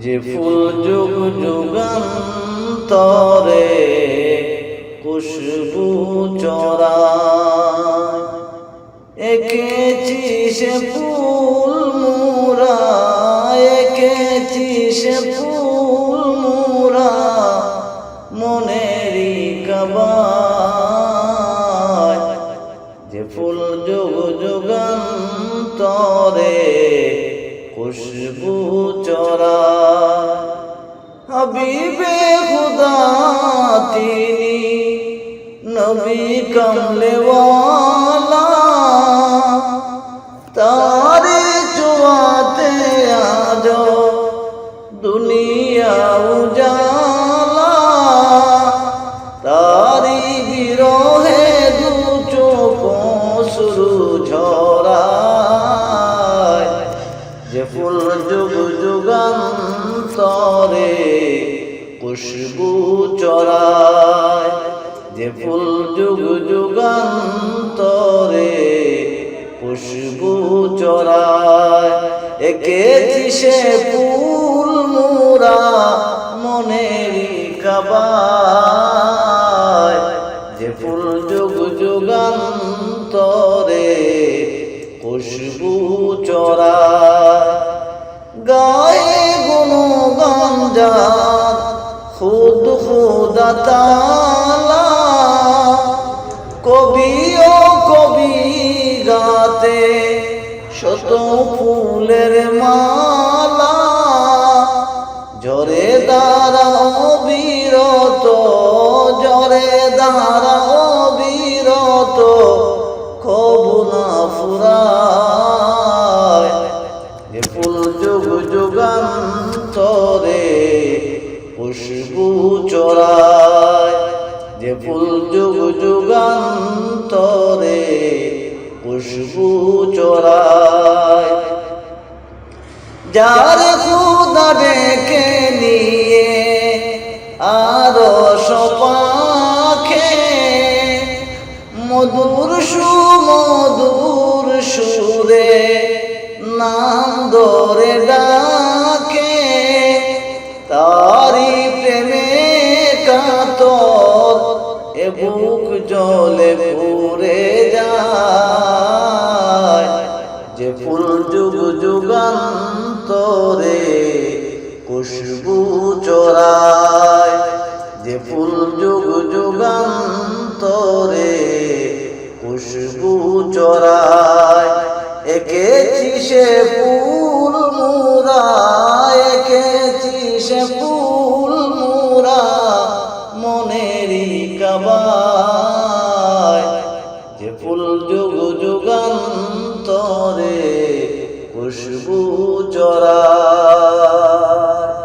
যে ফুল যুগ যুগান্তরে খুশবু চরায়, এঁকেছি সে ফুল মোরা, এঁকেছি সে ফুল মোরা মনেরই কাবায়। যে ফুল যুগ যুগান্তরে খুশবু চরায়, হাবিবে খুদা তিনি নবী কমলেওয়ালা, তারে ছোঁয়াতে আজ দুনিয়া উজালা, তারি বিরহে দু চোখ অশ্রু ঝরায়। যে ফুল যুগ যুগান্তরে খুশবু চরায়, যে ফুল যুগ যুগান্তরে খুশবু চরায়, এঁকেছি সে ফুল মোরা মনেরই কাবায়। যে ফুল যুগ যুগান্তরে খুশবু চরায়, গায়ে গুণগান যার খুদ খুদা তাআলা, কবি ও কবি গাতে শত ফুলের মালা, জরে দ্বারা অবিরত, জরে দ্বারা অবিরত কবু না ফুরায়। যে ফুল যুগ যুগান্তরে খুশবু চরায়, যে ফুল যুগ যুগান্তরে খুশবু চরায়। যার খুদা ডেকে নিয়ে আরশ পাখে, মধুর সুমধুর সুরে নাম ধরে ডাকে, তারি প্রেমে কাতর এ বুক জলে পুরে যায়। যে ফুল যুগ যুগান্তরে খুশবু চরায়, যে ফুল যুগ যুগান্তরে খুশবু চরায়, এঁকেছি সে ফুল মোরা, এঁকেছি সে ফুল মোরা মনেরই কাবায়। যে ফুল যুগ যুগান্তরে খুশবু চরায়।